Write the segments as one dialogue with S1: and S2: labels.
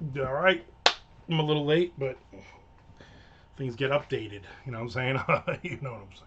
S1: All right, I'm a little late, but things get updated. You know what I'm saying? You know what I'm saying.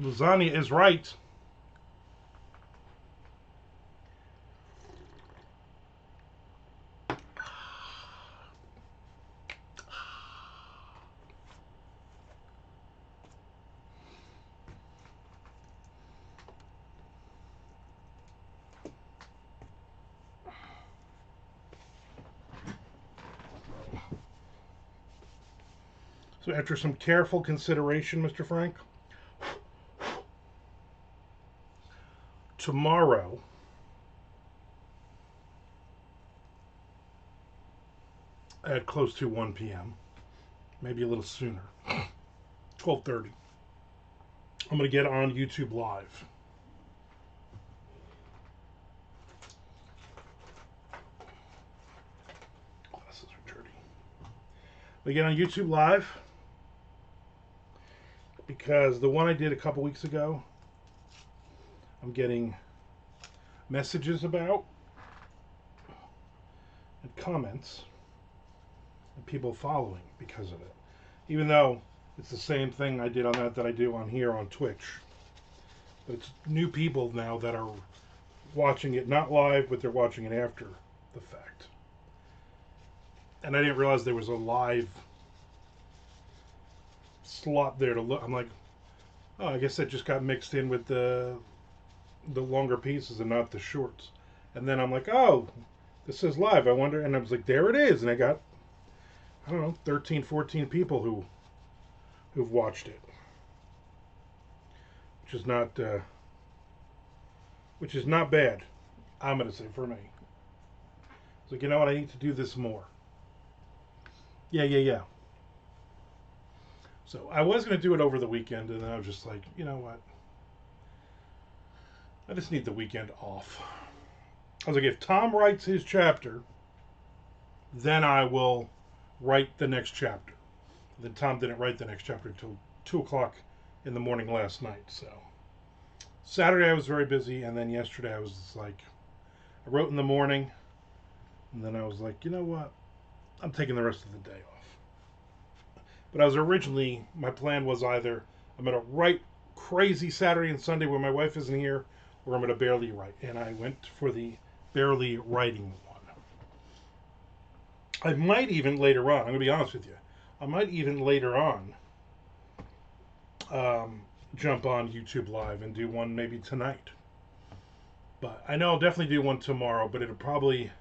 S1: Lasagna is right. So after some careful consideration, Mr. Frank, tomorrow at close to 1 p.m., maybe a little sooner, 12:30, I'm going to get on YouTube Live. Glasses are dirty. We get on YouTube Live because the one I did a couple weeks ago, I'm getting messages about and comments and people following because of it. Even though it's the same thing I did on that I do on here on Twitch. But it's new people now that are watching it not live, but they're watching it after the fact. And I didn't realize there was a live slot there to look. I'm like, oh, I guess that just got mixed in with the longer pieces and not the shorts. And then I'm like, oh, this is live. I wonder. And I was like, there it is. And I got, I don't know, 13, 14 people who've watched it, which is not which is not bad. I'm gonna say for me. It's like, you know what? I need to do this more. Yeah, yeah, yeah. So I was gonna do it over the weekend, and then I was just like, you know what? I just need the weekend off. I was like, if Tom writes his chapter, then I will write the next chapter. Then Tom didn't write the next chapter until 2 o'clock in the morning last night. So Saturday I was very busy, and then yesterday I was just like, I wrote in the morning, and then I was like, you know what? I'm taking the rest of the day off. But I was originally, my plan was either I'm going to write crazy Saturday and Sunday when my wife isn't here, or I'm going to barely write. And I went for the barely writing one. I might even later on, I'm going to be honest with you, I might even later on um, jump on YouTube Live and do one maybe tonight. But I know I'll definitely do one tomorrow, but it'll probably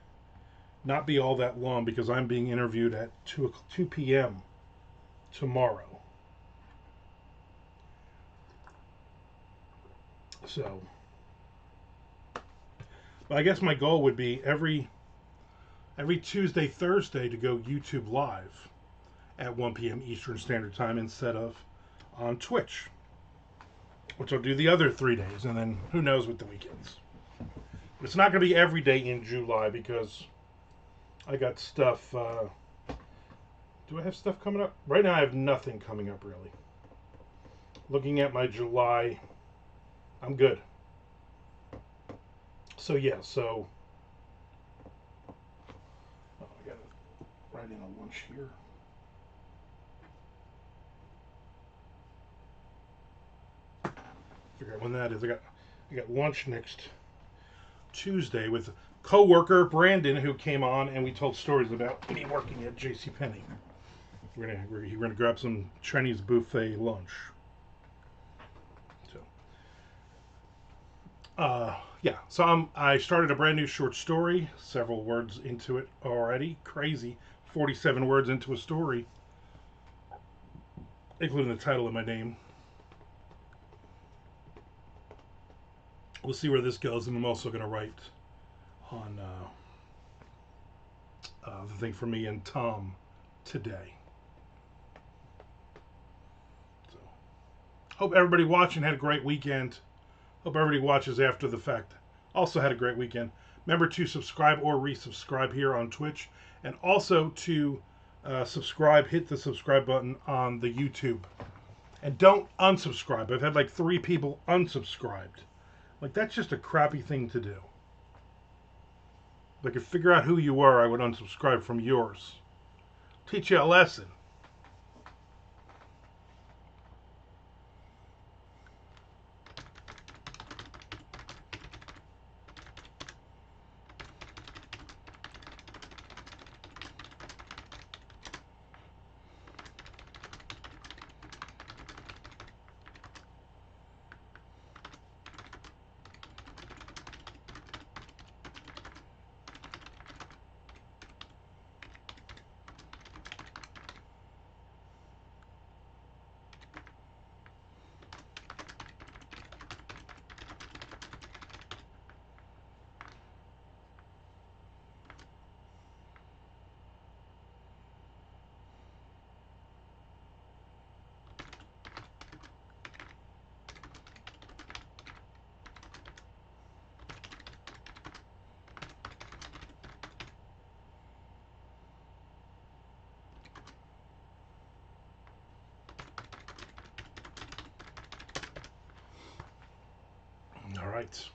S1: not be all that long because I'm being interviewed at 2 p.m. tomorrow. So, but I guess my goal would be every Tuesday, Thursday to go YouTube Live at 1 p.m. Eastern Standard Time instead of on Twitch, which I'll do the other 3 days, and then who knows with the weekends. But it's not going to be every day in July because I got stuff. Do I have stuff coming up? Right now, I have nothing coming up really. Looking at my July, I'm good. So yeah, so oh, I got to write in a lunch here. Figure out when that is. I I got lunch next Tuesday with a co-worker Brandon, who came on, and we told stories about me working at JCPenney. We're gonna grab some Chinese buffet lunch. So, yeah. So I started a brand new short story. Several words into it already. Crazy. 47 words into a story, including the title of my name. We'll see where this goes, and I'm also going to write on the thing for me and Tom today. So, hope everybody watching had a great weekend. Hope everybody watches after the fact also had a great weekend. Remember to subscribe or resubscribe here on Twitch, and also to subscribe, hit the subscribe button on the YouTube. And don't unsubscribe. I've had like 3 people unsubscribed. Like, that's just a crappy thing to do. If I could figure out who you were, I would unsubscribe from yours. Teach you a lesson. All right.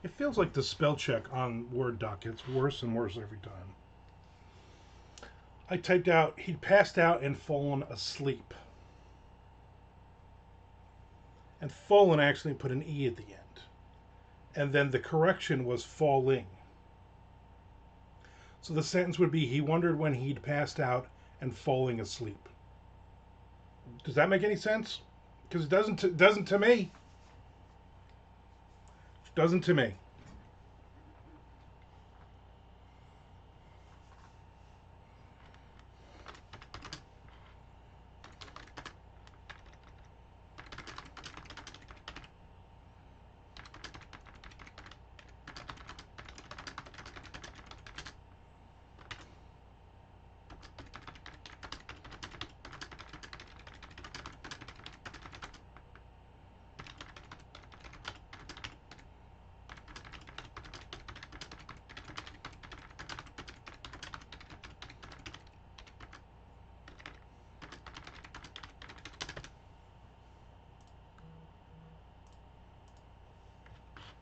S1: It feels like the spell check on Word doc gets worse and worse every time. I typed out, he'd passed out and fallen asleep. And fallen actually put an E at the end. And then the correction was falling. So the sentence would be, he wondered when he'd passed out and falling asleep. Does that make any sense? Because it doesn't to me. It doesn't to me.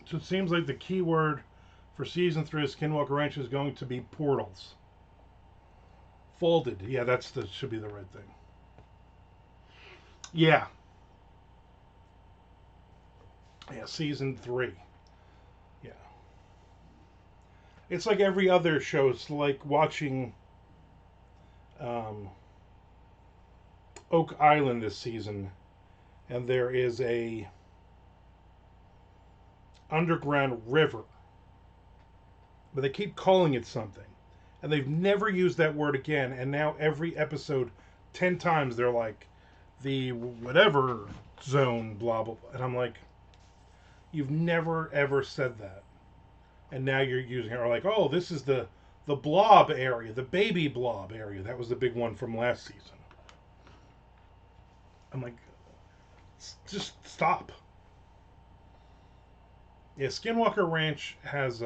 S1: So it seems like the key word for season 3 of Skinwalker Ranch is going to be portals. Folded. Yeah, that should be the right thing. Yeah. Yeah, season 3. Yeah. It's like every other show. It's like watching um, Oak Island this season, and there is a underground river, but they keep calling it something, and they've never used that word again. And now every episode, 10 times, they're like the whatever zone, blah blah blah, and I'm like, you've never ever said that, and now you're using it. Or like, oh, this is the blob area, the baby blob area. That was the big one from last season. I'm like, just stop. Yeah, Skinwalker Ranch has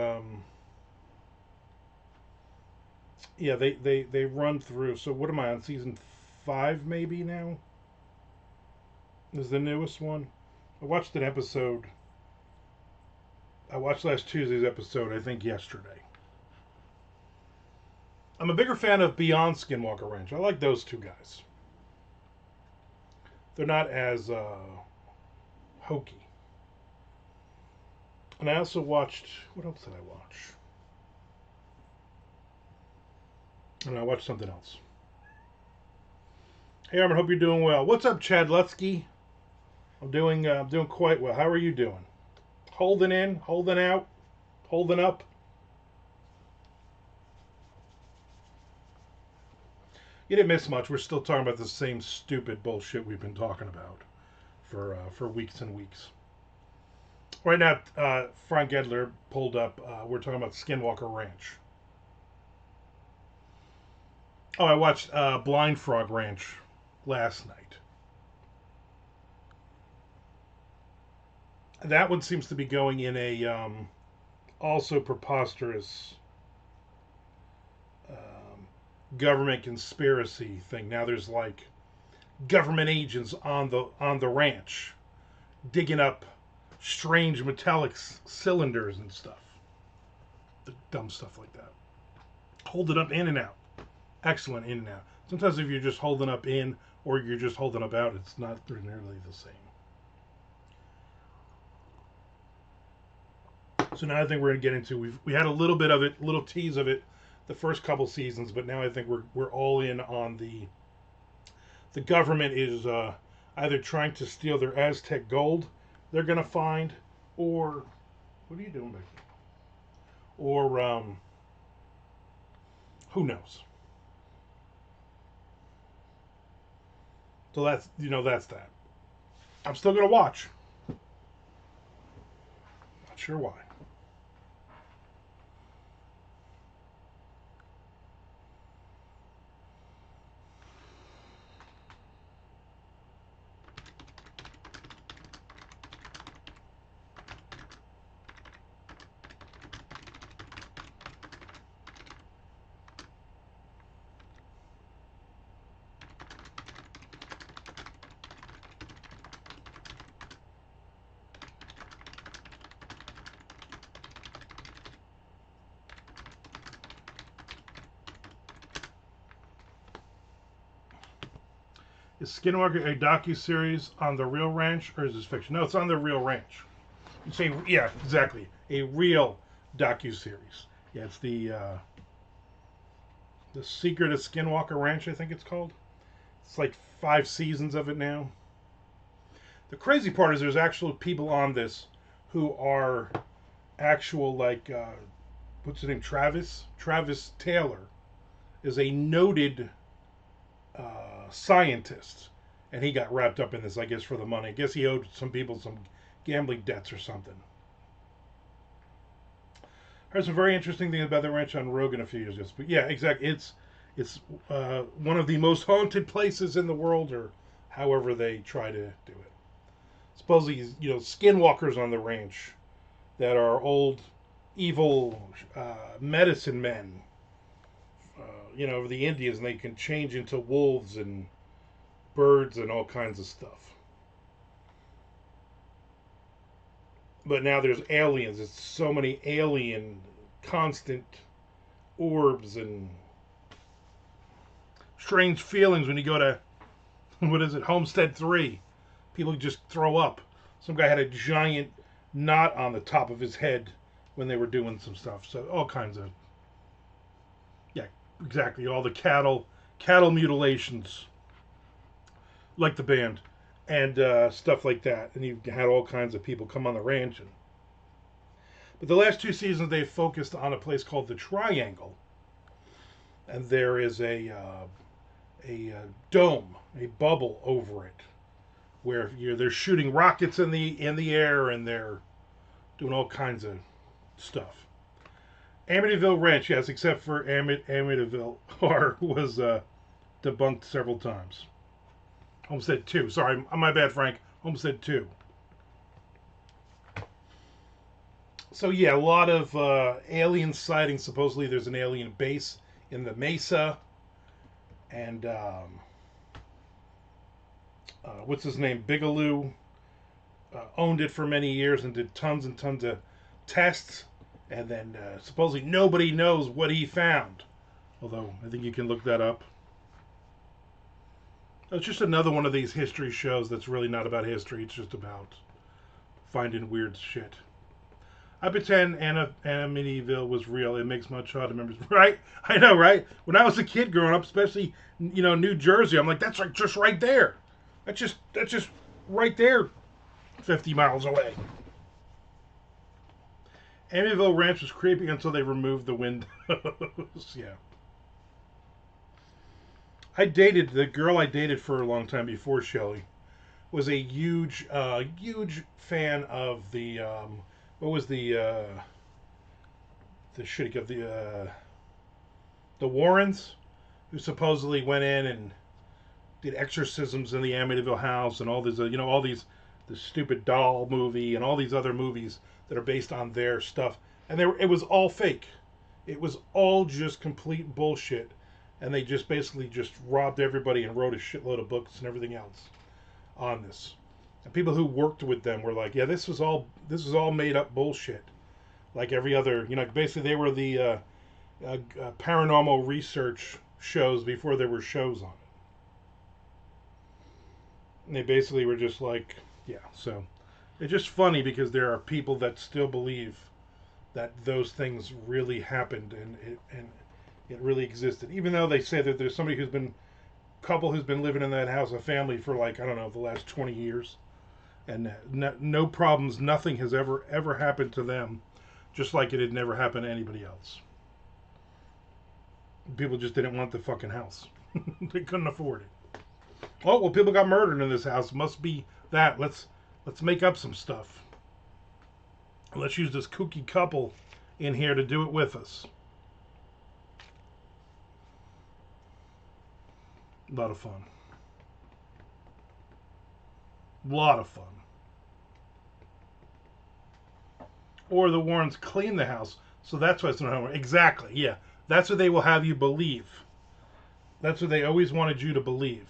S1: yeah, they run through. So what am I on, season 5 maybe now? Is the newest one. I watched an episode. I watched last Tuesday's episode, I think yesterday. I'm a bigger fan of Beyond Skinwalker Ranch. I like those two guys. They're not as hokey. And I also watched, what else did I watch? And I watched something else. Hey Armand, hope you're doing well. What's up, Chad Lutsky? I'm doing quite well. How are you doing? Holding in, holding out, holding up. You didn't miss much. We're still talking about the same stupid bullshit we've been talking about for weeks and weeks. Right now, Frank Edler pulled up. We're talking about Skinwalker Ranch. Oh, I watched Blind Frog Ranch last night. That one seems to be going in a also preposterous government conspiracy thing. Now there's like government agents on the ranch digging up strange metallic cylinders and stuff. The dumb stuff like that. Hold it up in and out. Excellent in and out. Sometimes if you're just holding up in or you're just holding up out, it's not nearly the same. So now I think we're going to get into, we had a little bit of it, a little tease of it the first couple seasons, but now I think we're all in on the government is either trying to steal their Aztec gold they're going to find, or what are you doing back there? Or who knows? So that's that. I'm still going to watch. Not sure why. Is Skinwalker a docu-series on the real ranch, or is this fiction? No, it's on the real ranch. You say, yeah, exactly. A real docu-series. Yeah, it's the Secret of Skinwalker Ranch, I think it's called. It's like 5 seasons of it now. The crazy part is there's actual people on this who are actual, like, what's his name, Travis? Travis Taylor is a noted scientist, and he got wrapped up in this, I guess, for the money. I guess he owed some people some gambling debts or something. Heard some very interesting things about the ranch on Rogan a few years ago. But yeah, exactly. It's one of the most haunted places in the world, or however they try to do it. Supposedly, skinwalkers on the ranch that are old, evil medicine men. The Indians, and they can change into wolves and birds and all kinds of stuff. But now there's aliens. It's so many alien constant orbs and strange feelings when you go to what is it, Homestead 3. People just throw up. Some guy had a giant knot on the top of his head when they were doing some stuff. So all kinds of, yeah, exactly. All the cattle mutilations, like the band, and stuff like that. And you had all kinds of people come on the ranch. But the last two seasons they focused on a place called the Triangle, and there is a dome, a bubble over it, where they're shooting rockets in the air, and they're doing all kinds of stuff. Amityville Ranch, yes, except for Amityville Horror was debunked several times. Homestead 2, sorry, my bad, Frank. Homestead 2. So yeah, a lot of alien sightings. Supposedly there's an alien base in the Mesa, and what's his name, Bigelow, owned it for many years and did tons and tons of tests, and then supposedly nobody knows what he found. Although I think you can look that up. It's just another one of these history shows that's really not about history. It's just about finding weird shit. I pretend Amityville was real. It makes my childhood memories. Right? I know, right? When I was a kid growing up, especially New Jersey, I'm like, that's like just right there. That's just right there, 50 miles away. Amityville Ranch was creepy until they removed the windows. Yeah. The girl I dated for a long time before Shelley was a huge fan of the what was the shit of the Warrens, who supposedly went in and did exorcisms in the Amityville house and all these all these the stupid doll movie and all these other movies that are based on their stuff, and it was all fake. It was all just complete bullshit, and they just basically just robbed everybody and wrote a shitload of books and everything else on this. And people who worked with them were like, "Yeah, this was all made up bullshit." Like every other, basically they were the paranormal research shows before there were shows on it. And they basically were just like, yeah. So it's just funny because there are people that still believe that those things really happened and it really existed, even though they say that there's somebody couple who's been living in that house, a family for like I don't know the last 20 years, and no problems, nothing has ever happened to them, just like it had never happened to anybody else. People just didn't want the fucking house. They couldn't afford it. Oh well, people got murdered in this house. Must be that. Let's make up some stuff. Let's use this kooky couple in here to do it with us. A lot of fun. A lot of fun. Or the Warrens clean the house, so that's why it's not exactly. Yeah, that's what they will have you believe. That's what they always wanted you to believe.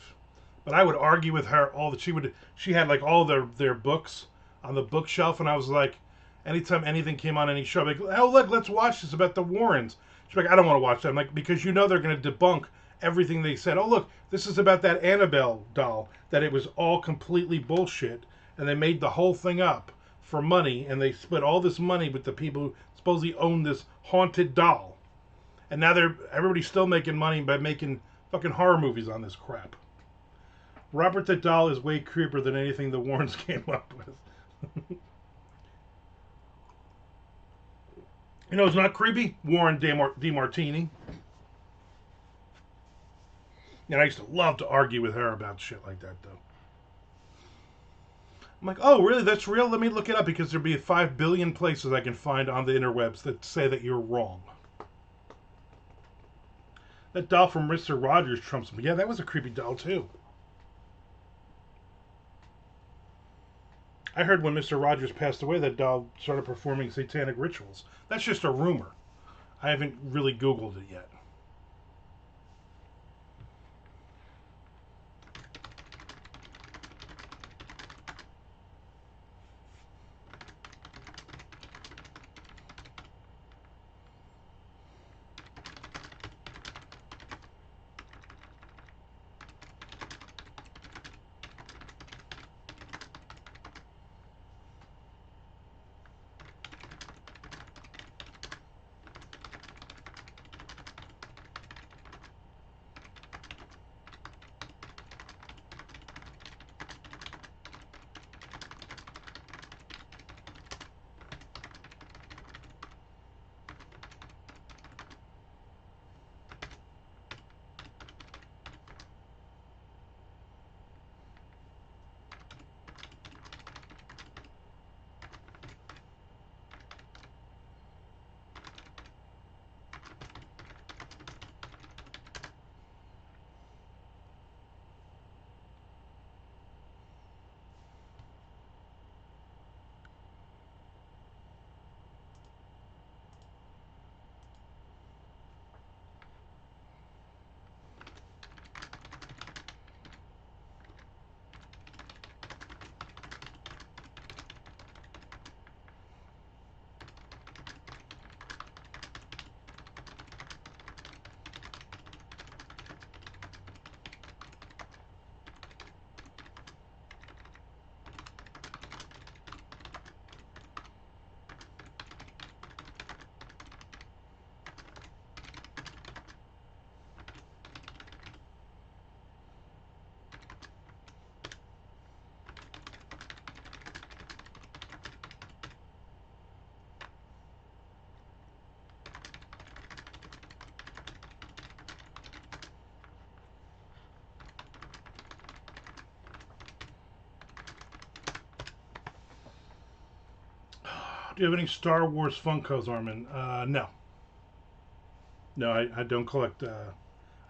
S1: But I would argue with her all that she had like all their books on the bookshelf, and I was like, anytime anything came on any show, I'd be like, oh look, let's watch this about the Warrens. She's like, I don't want to watch that. I'm like, because they're going to debunk everything they said. Oh look, this is about that Annabelle doll, that it was all completely bullshit, and they made the whole thing up for money, and they split all this money with the people who supposedly own this haunted doll, and now everybody's still making money by making fucking horror movies on this crap. Robert the Doll is way creepier than anything the Warrens came up with. It's not creepy? Warren DeMartini. And I used to love to argue with her about shit like that, though. I'm like, oh, really? That's real? Let me look it up, because there'd be 5 billion places I can find on the interwebs that say that you're wrong. That doll from Mr. Rogers trumps me. Yeah, that was a creepy doll, too. I heard when Mr. Rogers passed away, that doll started performing satanic rituals. That's just a rumor. I haven't really Googled it yet. Do you have any Star Wars Funkos, Armand? No. No, I don't collect. I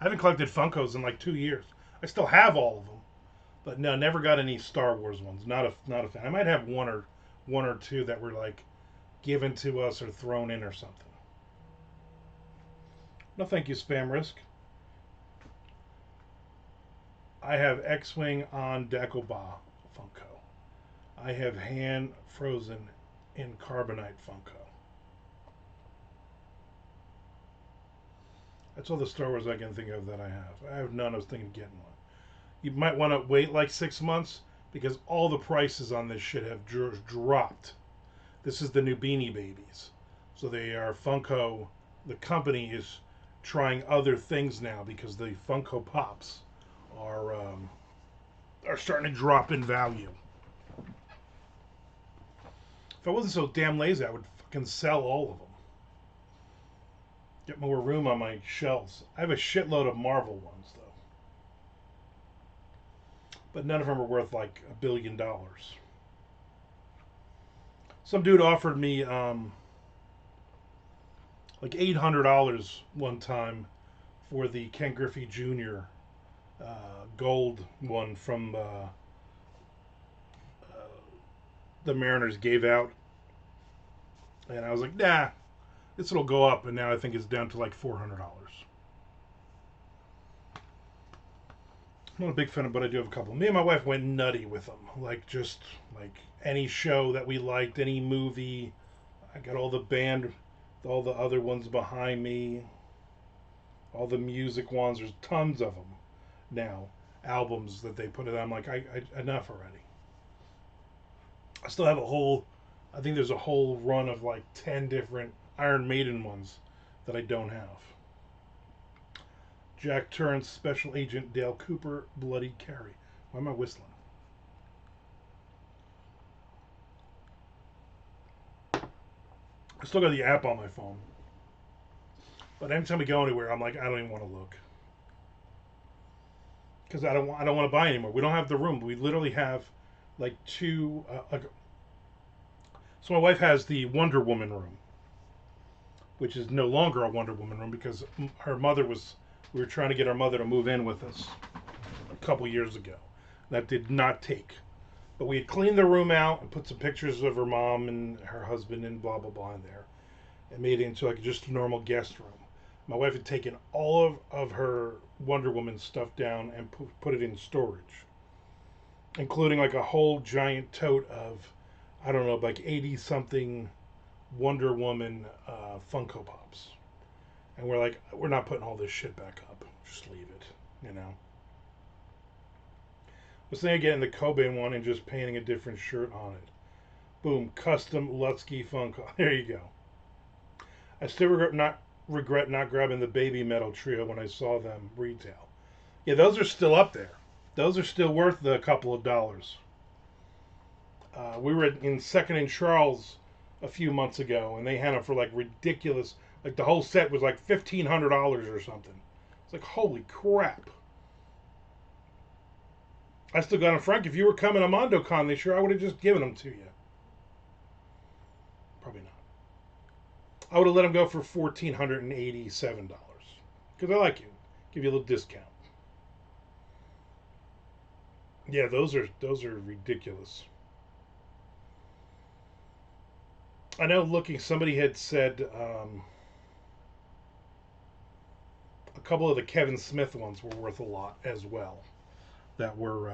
S1: haven't collected Funkos in like 2 years. I still have all of them, but no, never got any Star Wars ones. Not a fan. I might have one or two that were like given to us or thrown in or something. No, thank you, Spam Risk. I have X-Wing on Dagobah Funko. I have Han frozen in Carbonite Funko. That's all the Star Wars I can think of that I have. I have none. I was thinking of getting one. You might want to wait like 6 months because all the prices on this shit have dropped. This is the new Beanie Babies. So they are Funko. The company is trying other things now because the Funko Pops are starting to drop in value. If I wasn't so damn lazy, I would fucking sell all of them. Get more room on my shelves. I have a shitload of Marvel ones, though. But none of them are worth like $1 billion. Some dude offered me like $800 one time for the Ken Griffey Jr. Gold one from the Mariners gave out. And I was like, nah, this will go up. And now I think it's down to like $400. I'm not a big fan of, but I do have a couple. Me and my wife went nutty with them. Like, just like any show that we liked, any movie. I got all the band, all the other ones behind me. All the music ones. There's tons of them now. Albums that they put it on. I'm like, I enough already. I still have I think there's a whole run of like 10 different Iron Maiden ones that I don't have. Jack Torrance, Special Agent Dale Cooper, Bloody Carrie. Why am I whistling? I still got the app on my phone. But anytime we go anywhere, I'm like, I don't even want to look. Because I don't want to buy anymore. We don't have the room. We literally have like two. So my wife has the Wonder Woman room, which is no longer a Wonder Woman room because her mother was. We were trying to get our mother to move in with us a couple years ago. That did not take. But we had cleaned the room out and put some pictures of her mom and her husband and blah, blah, blah in there. And made it into like just a normal guest room. My wife had taken all of her Wonder Woman stuff down and put it in storage. Including like a whole giant tote of, I don't know, like 80-something Wonder Woman Funko Pops. And we're like, we're not putting all this shit back up. Just leave it, you know. I was thinking of getting the Cobain one and just painting a different shirt on it. Boom, custom Lutsky Funko. There you go. I still regret not grabbing the Baby Metal trio when I saw them retail. Yeah, those are still up there. Those are still worth the couple of dollars. We were in Second and Charles a few months ago, and they had them for like ridiculous. Like the whole set was like $1,500 or something. It's like, holy crap. I still got them, Frank. If you were coming to MondoCon this year, I would have just given them to you. Probably not. I would have let them go for $1,487 because I like you. Give you a little discount. Yeah, those are ridiculous. I know. Looking, somebody had said a couple of the Kevin Smith ones were worth a lot as well. That were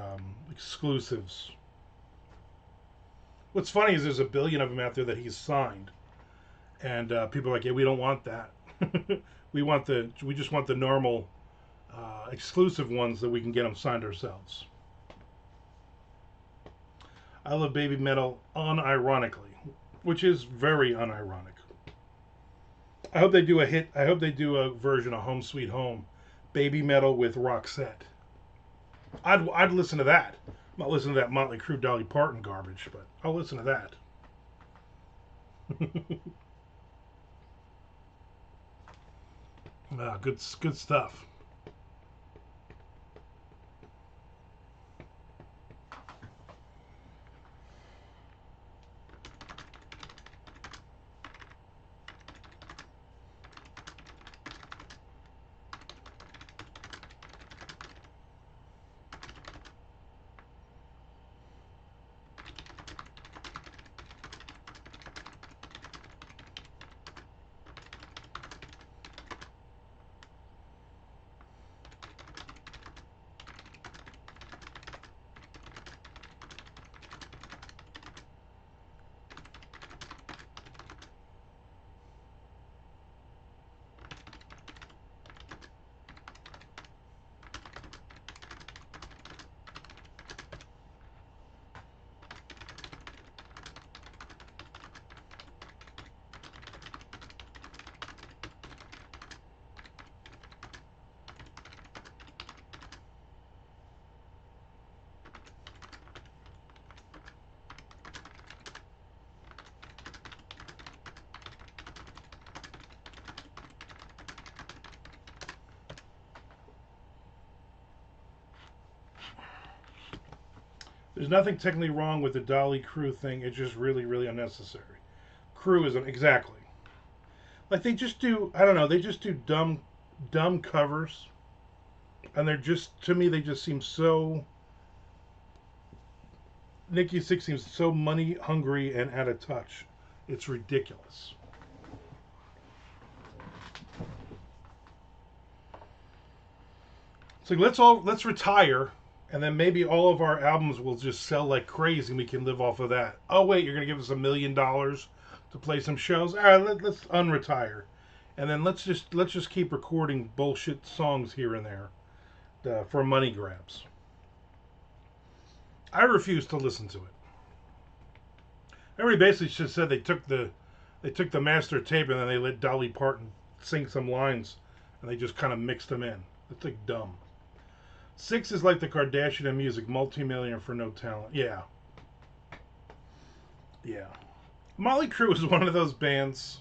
S1: exclusives. What's funny is there's a billion of them out there that he's signed, and people are like, "Yeah, we don't want that. we just want the normal exclusive ones that we can get them signed ourselves." I love Baby Metal unironically, which is very unironic. I hope they do a version of Home Sweet Home, Baby Metal with Roxette. I'd listen to that. I'm not listening to that Motley Crue Dolly Parton garbage, but I'll listen to that. Good stuff. There's nothing technically wrong with the Dolly Crew thing. It's just really, really unnecessary. Crew isn't exactly like they just do. I don't know. They just do dumb covers, and they're just to me they just seem so. Nikki Sixx seems so money hungry and out of touch. It's ridiculous. So let's retire, and then maybe all of our albums will just sell like crazy, and we can live off of that. Oh wait, you're gonna give us $1 million to play some shows? All right, let's unretire, and then let's just keep recording bullshit songs here and there for money grabs. I refuse to listen to it. Everybody basically just said they took the master tape and then they let Dolly Parton sing some lines, and they just kind of mixed them in. It's like dumb. Six is like the Kardashian of music, multi-millionaire for no talent. Yeah. Yeah. Motley Crue is one of those bands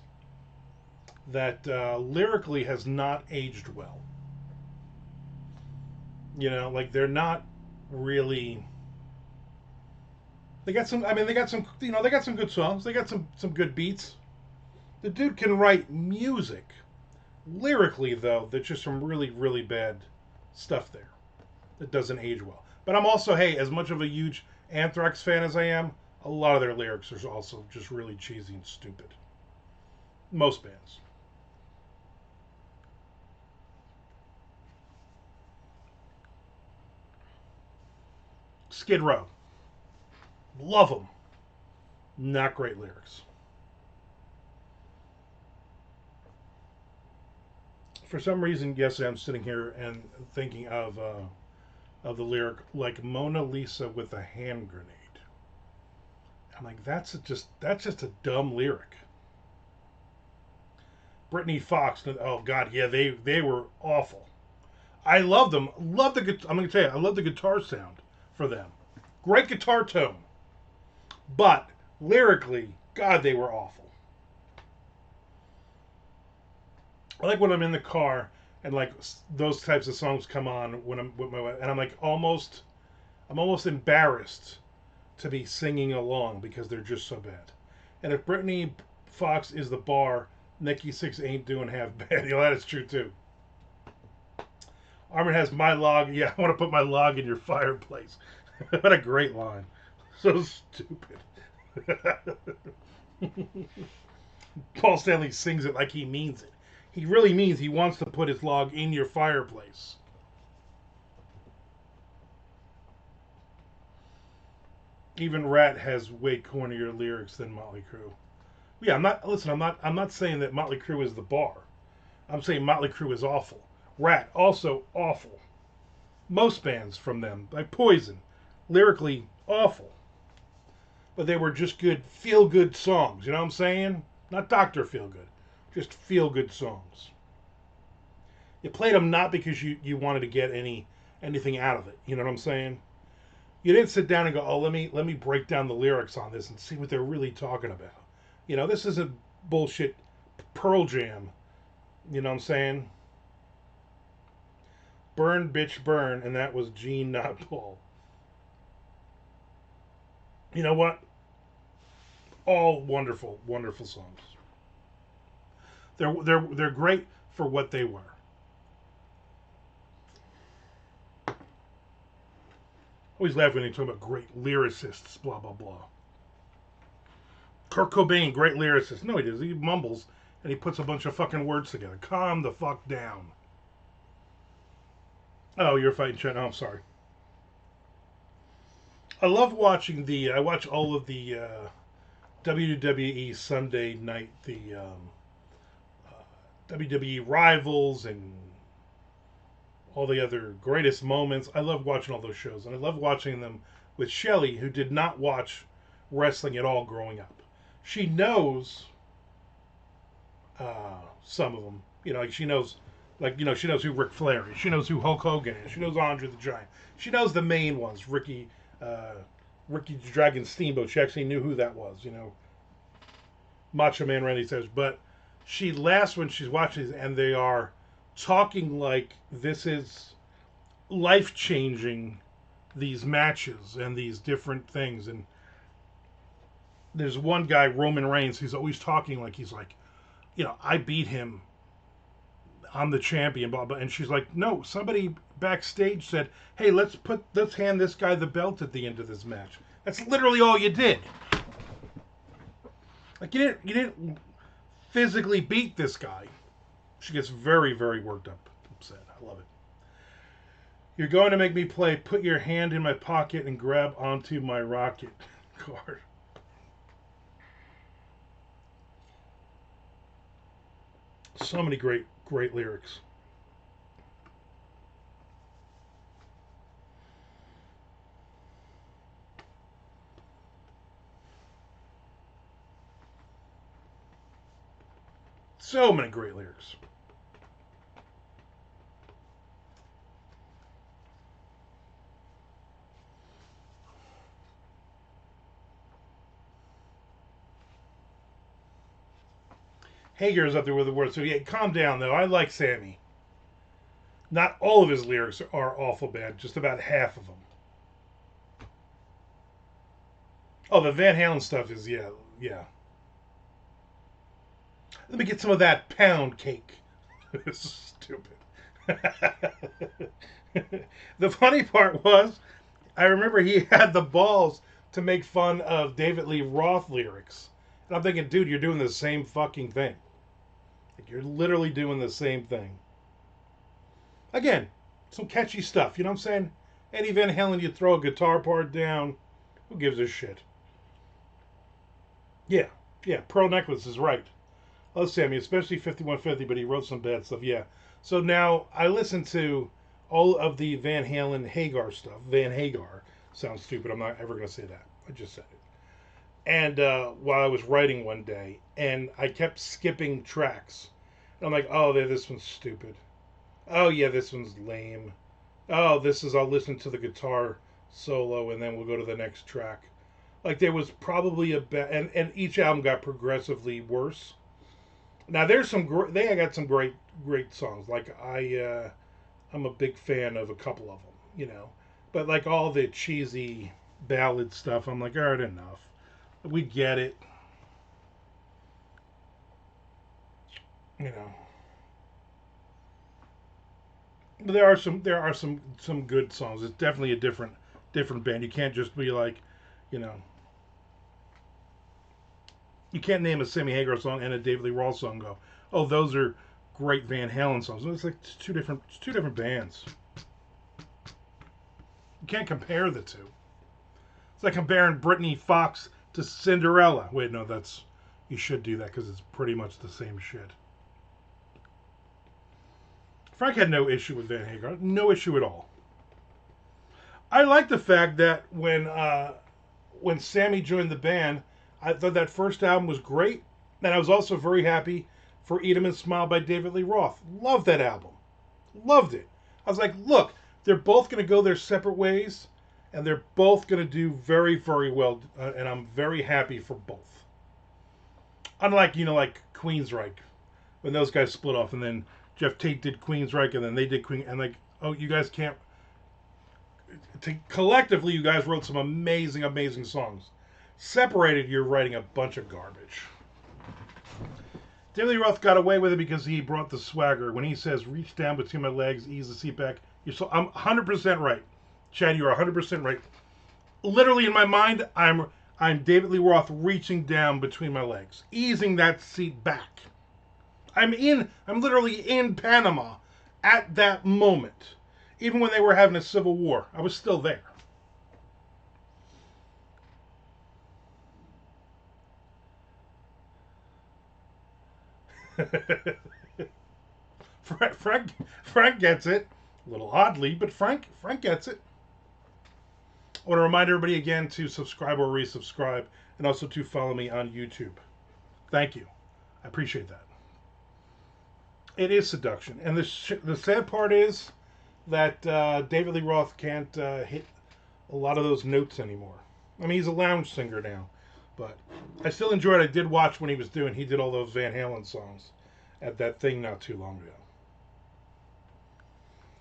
S1: that lyrically has not aged well. Like they're not really. They got some. I mean, they got some. They got some good songs. They got some good beats. The dude can write music. Lyrically, though, there's just some really, really bad stuff there that doesn't age well. But I'm also, hey, as much of a huge Anthrax fan as I am, a lot of their lyrics are also just really cheesy and stupid. Most bands. Skid Row. Love them. Not great lyrics. For some reason, yesterday I'm sitting here and thinking of the lyric like Mona Lisa with a hand grenade. I'm like, that's just a dumb lyric. Brittany Fox. Oh God, yeah, they were awful. I love them. Love the. I'm gonna tell you, I love the guitar sound for them. Great guitar tone, but lyrically, God, they were awful. I like when I'm in the car and like those types of songs come on when I'm with my wife, and I'm almost embarrassed to be singing along because they're just so bad. And if Brittany Fox is the bar, Nikki Sixx ain't doing half bad. That is true too. Armand has my log. Yeah, I want to put my log in your fireplace. What a great line. So stupid. Paul Stanley sings it like he means it. He really means he wants to put his log in your fireplace. Even Rat has way cornier lyrics than Motley Crue. Yeah, I'm not saying that Motley Crue is the bar. I'm saying Motley Crue is awful. Rat also awful. Most bands from them, like Poison, lyrically awful. But they were just good, feel good songs. You know what I'm saying? Not Dr. Feel Good. Just feel good songs. You played them not because you wanted to get anything out of it. You know what I'm saying? You didn't sit down and go, oh, let me break down the lyrics on this and see what they're really talking about. This isn't bullshit Pearl Jam. You know what I'm saying? Burn, bitch, burn, and that was Gene, not Paul. You know what? All wonderful, wonderful songs. They're great for what they were. Always laugh when they talk about great lyricists, blah blah blah. Kurt Cobain, great lyricist. No, he does. He mumbles and he puts a bunch of fucking words together. Calm the fuck down. Oh, you're fighting China. Oh, I'm sorry. I love watching I watch all of the WWE Sunday night, the WWE Rivals and all the other greatest moments. I love watching all those shows, and I love watching them with Shelly, who did not watch wrestling at all growing up. She knows some of them. Like she knows, she knows who Ric Flair is. She knows who Hulk Hogan is. She knows Andre the Giant. She knows the main ones. Ricky the Dragon Steamboat. She actually knew who that was. Macho Man Randy Savage. But she laughs when she's watching these, and they are talking like this is life changing these matches and these different things. And there's one guy, Roman Reigns, who's always talking like he's like, I beat him. I'm the champion, blah blah. And she's like, no, somebody backstage said, hey, let's hand this guy the belt at the end of this match. That's literally all you did. Like you didn't physically beat this guy. She gets very, very worked up, upset. I love it. You're going to make me play Put Your Hand in My Pocket and Grab Onto My Rocket card. So many great lyrics. So many great lyrics. Hager's up there with the words. So yeah, calm down though. I like Sammy. Not all of his lyrics are awful bad. Just about half of them. Oh, the Van Halen stuff is yeah. Let me get some of that pound cake. It's stupid. The funny part was, I remember he had the balls to make fun of David Lee Roth lyrics. And I'm thinking, dude, you're doing the same fucking thing. Like, you're literally doing the same thing. Again, some catchy stuff, you know what I'm saying? Eddie Van Halen, you throw a guitar part down, who gives a shit? Yeah, Pearl Necklace is right. Oh, Sammy, especially 5150, but he wrote some bad stuff, yeah. So now I listen to all of the Van Halen Hagar stuff. Van Hagar sounds stupid. I'm not ever going to say that. I just said it. And while I was writing one day, and I kept skipping tracks. And I'm like, oh, this one's stupid. Oh, yeah, this one's lame. Oh, I'll listen to the guitar solo, and then we'll go to the next track. Like, there was probably and each album got progressively worse. Now, there's they got some great songs. Like, I'm a big fan of a couple of them, But, like, all the cheesy ballad stuff, I'm like, all right, enough. We get it. But there are some good songs. It's definitely a different band. You can't just be like, you know, you can't name a Sammy Hagar song and a David Lee Roth song and go, oh, those are great Van Halen songs. It's like it's two different bands. You can't compare the two. It's like comparing Britney Fox to Cinderella. Wait, no, you should do that because it's pretty much the same shit. Frank had no issue with Van Hagar. No issue at all. I like the fact that when Sammy joined the band, I thought that first album was great, and I was also very happy for Eat 'Em and Smile by David Lee Roth. Loved that album. Loved it. I was like, look, they're both going to go their separate ways, and they're both going to do very, very well, and I'm very happy for both. Unlike, like Queensryche, when those guys split off, and then Jeff Tate did Queensryche, and then they did Queen, and like, oh, you guys can't. Collectively, you guys wrote some amazing, amazing songs. Separated, you're writing a bunch of garbage. David Lee Roth got away with it because he brought the swagger. When he says, reach down between my legs, ease the seat back, I'm 100% right. Chad, you're 100% right. Literally, in my mind, I'm David Lee Roth reaching down between my legs, easing that seat back. I'm literally in Panama at that moment. Even when they were having a civil war, I was still there. Frank gets it. A little oddly, but Frank gets it. I want to remind everybody again to subscribe or resubscribe, and also to follow me on YouTube. Thank you. I appreciate that. It is seduction, and the sad part is that David Lee Roth can't hit a lot of those notes anymore. I mean, he's a lounge singer now, but I still enjoyed it. I did watch when he did all those Van Halen songs at that thing not too long ago.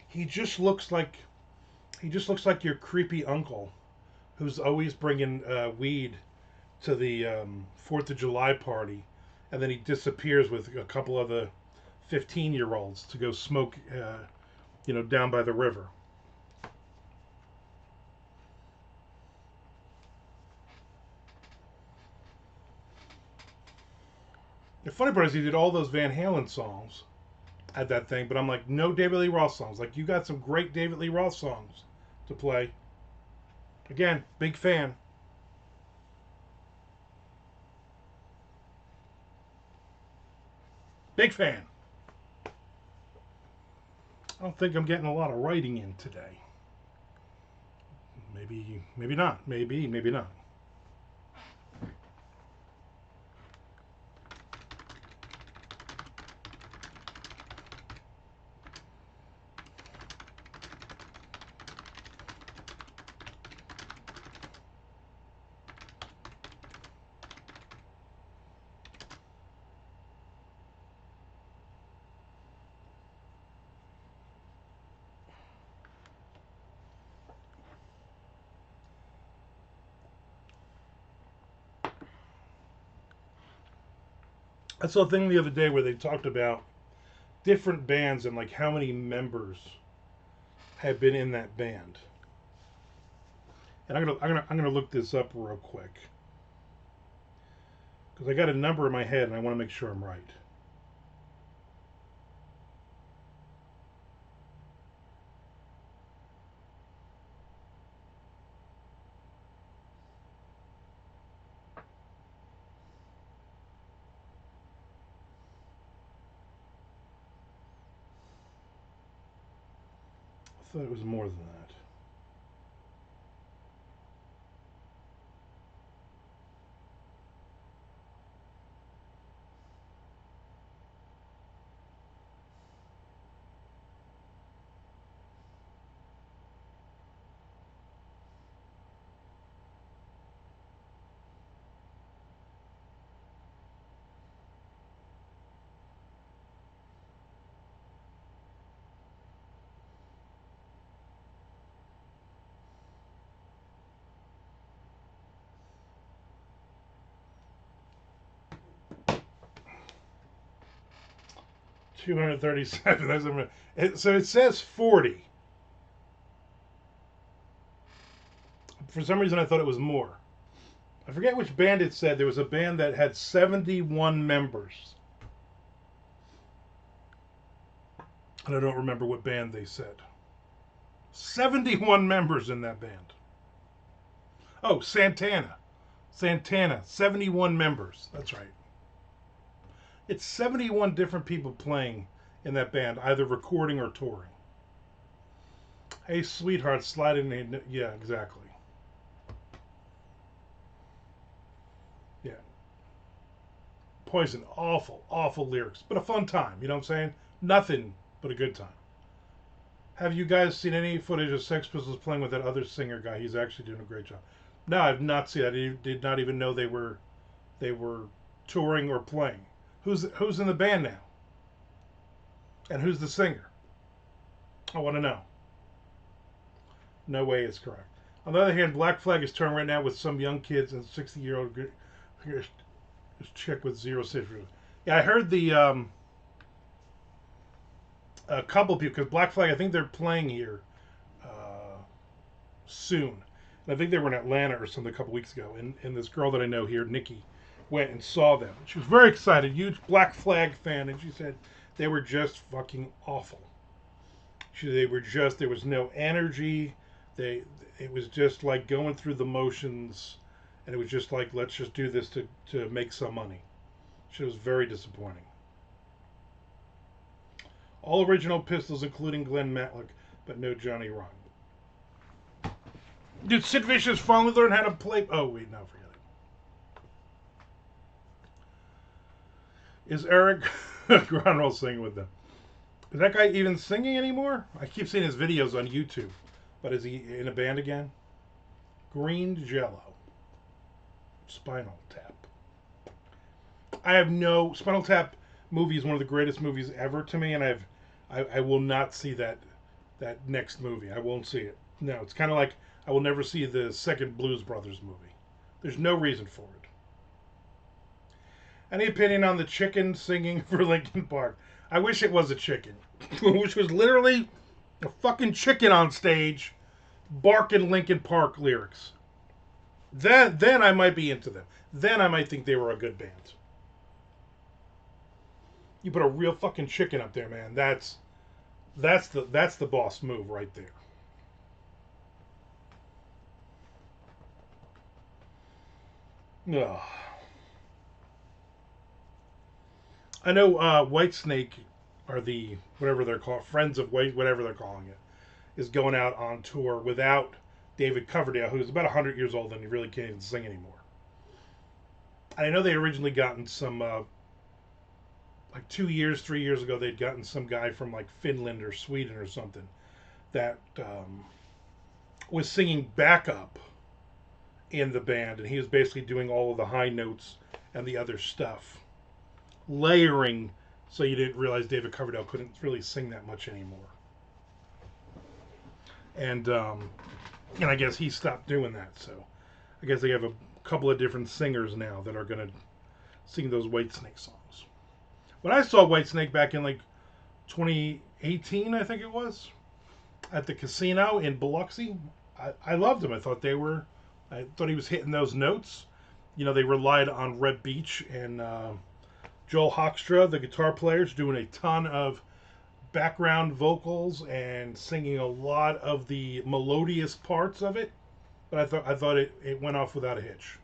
S1: He just looks like He just looks like your creepy uncle who's always bringing weed to the 4th of July party, and then he disappears with a couple of the 15-year-olds to go smoke, down by the river. The funny part is he did all those Van Halen songs at that thing, but I'm like, no David Lee Roth songs. Like, you got some great David Lee Roth songs to play. Again, big fan. Big fan. I don't think I'm getting a lot of writing in today. Maybe not. Maybe not. I saw a thing the other day where they talked about different bands and like how many members have been in that band. And I'm gonna look this up real quick because I got a number in my head and I want to make sure I'm right. I thought it was more than that. 237. So it says 40. For some reason, I thought it was more. I forget which band it said. There was a band that had 71 members. And I don't remember what band they said. 71 members in that band. Oh, Santana. Santana. 71 members. That's right. It's 71 different people playing in that band, either recording or touring. Hey, sweetheart, slide in. Yeah, exactly. Yeah. Poison, awful, awful lyrics, but a fun time. You know what I'm saying? Nothing but a good time. Have you guys seen any footage of Sex Pistols playing with that other singer guy? He's actually doing a great job. No, I've not seen that. I did not even know they were touring or playing. Who's in the band now? And who's the singer? I want to know. No way it's correct. On the other hand, Black Flag is touring right now with some young kids and 60-year-old chick with zero citrus. Yeah, I heard a couple people because Black Flag. I think they're playing here soon. And I think they were in Atlanta or something a couple weeks ago. And this girl that I know here, Nikki, went and saw them. She was very excited, huge Black Flag fan, and she said they were just fucking awful. They were just, there was no energy. It was just like going through the motions, and it was just like, let's just do this to make some money. She was very disappointing. All original Pistols, including Glenn Matlock, but no Johnny Rotten. Did Sid Vicious finally learn how to play? Oh wait, no, forget it. Is Eric Gronwall singing with them? Is that guy even singing anymore? I keep seeing his videos on YouTube, but is he in a band again? Green Jello. Spinal Tap. I have no Spinal Tap movie is one of the greatest movies ever to me, and I will not see that next movie. I won't see it. No, it's kind of like I will never see the second Blues Brothers movie. There's no reason for it. Any opinion on the chicken singing for Linkin Park? I wish it was a chicken, which was literally a fucking chicken on stage barking Linkin Park lyrics. Then I might be into them. Then I might think they were a good band. You put a real fucking chicken up there, man. That's the boss move right there. Ugh. I know Whitesnake are the whatever they're called, Friends of White, whatever they're calling it, is going out on tour without David Coverdale, who's about 100 years old and he really can't even sing anymore. I know they originally gotten some like 2 years, 3 years ago, they'd gotten some guy from like Finland or Sweden or something that was singing backup in the band, and he was basically doing all of the high notes and the other stuff, layering so you didn't realize David Coverdale couldn't really sing that much anymore. And I guess he stopped doing that. So I guess they have a couple of different singers now that are gonna sing those Whitesnake songs. When I saw Whitesnake back in like 2018, I think it was, at the casino in Biloxi, I loved them. I thought he was hitting those notes. You know, they relied on Reb Beach and Joel Hoekstra, the guitar players, doing a ton of background vocals and singing a lot of the melodious parts of it. But I thought it went off without a hitch.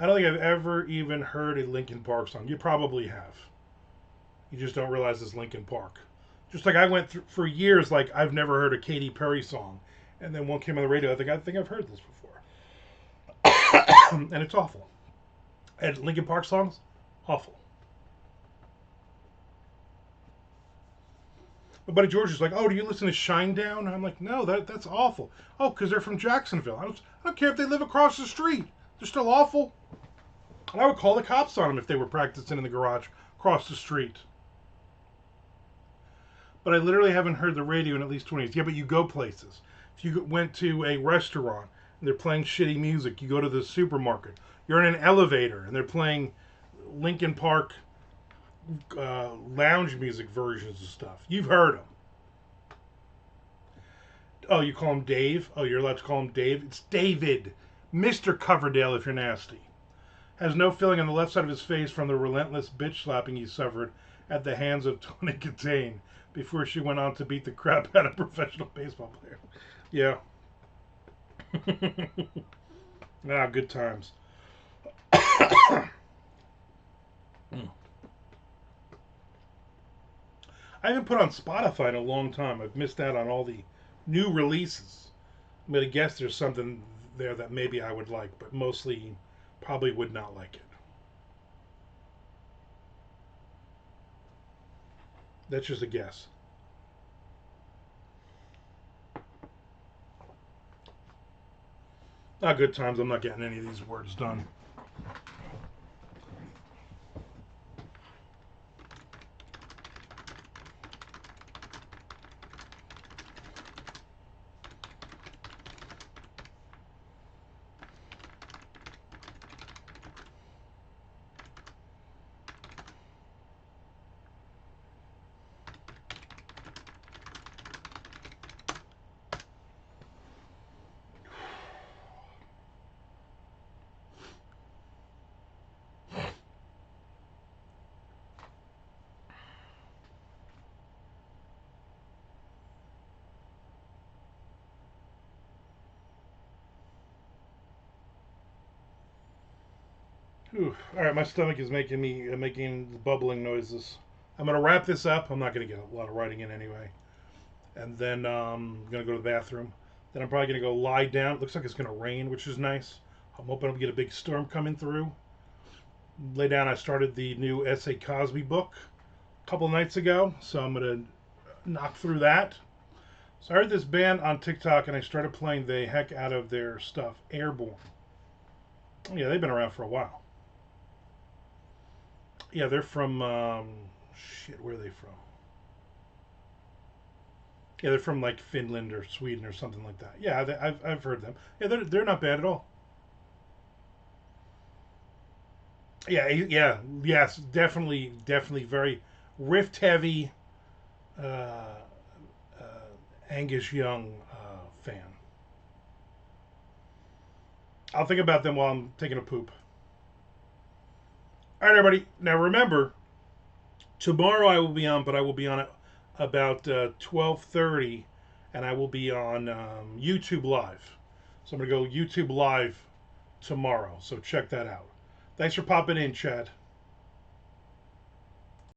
S1: I don't think I've ever even heard a Linkin Park song. You probably have. You just don't realize it's Linkin Park. Just like I went through for years, like I've never heard a Katy Perry song, and then one came on the radio. I think I've heard this before, and it's awful. And Linkin Park songs, awful. My buddy George is like, "Oh, do you listen to Shinedown?" I'm like, "No, that's awful." Oh, because they're from Jacksonville. I don't care if they live across the street. They're still awful. And I would call the cops on them if they were practicing in the garage across the street. But I literally haven't heard the radio in at least 20 years. Yeah, but you go places. If you went to a restaurant and they're playing shitty music, you go to the supermarket. You're in an elevator and they're playing Linkin Park lounge music versions of stuff. You've heard them. Oh, you call him Dave? Oh, you're allowed to call him Dave? It's David. Mr. Coverdale, if you're nasty. Has no feeling on the left side of his face from the relentless bitch slapping he suffered at the hands of Tony Katane before she went on to beat the crap out of a professional baseball player. Yeah. Ah, good times. I haven't put on Spotify in a long time. I've missed out on all the new releases. I'm going to guess there's something there that maybe I would like, but mostly probably would not like it. That's just a guess. Not good times. I'm not getting any of these words done. Whew. All right, my stomach is making bubbling noises. I'm gonna wrap this up. I'm not gonna get a lot of writing in anyway, and then I'm gonna go to the bathroom. Then I'm probably gonna go lie down. It looks like it's gonna rain, which is nice. I'm hoping I'll get a big storm coming through. Lay down. I started the new S.A. Cosby book a couple nights ago, so I'm gonna knock through that. So I heard this band on TikTok, and I started playing the heck out of their stuff. Airborne. Yeah, they've been around for a while. Yeah, they're from shit. Where are they from? Yeah, they're from like Finland or Sweden or something like that. Yeah, I've heard them. Yeah, they're not bad at all. Yeah, yes, definitely very rift heavy. Uh, Angus Young fan. I'll think about them while I'm taking a poop. All right, everybody. Now remember, tomorrow I will be on, but I will be on at about 12:30, and I will be on YouTube Live. So I'm gonna go YouTube Live tomorrow. So check that out. Thanks for popping in, Chad.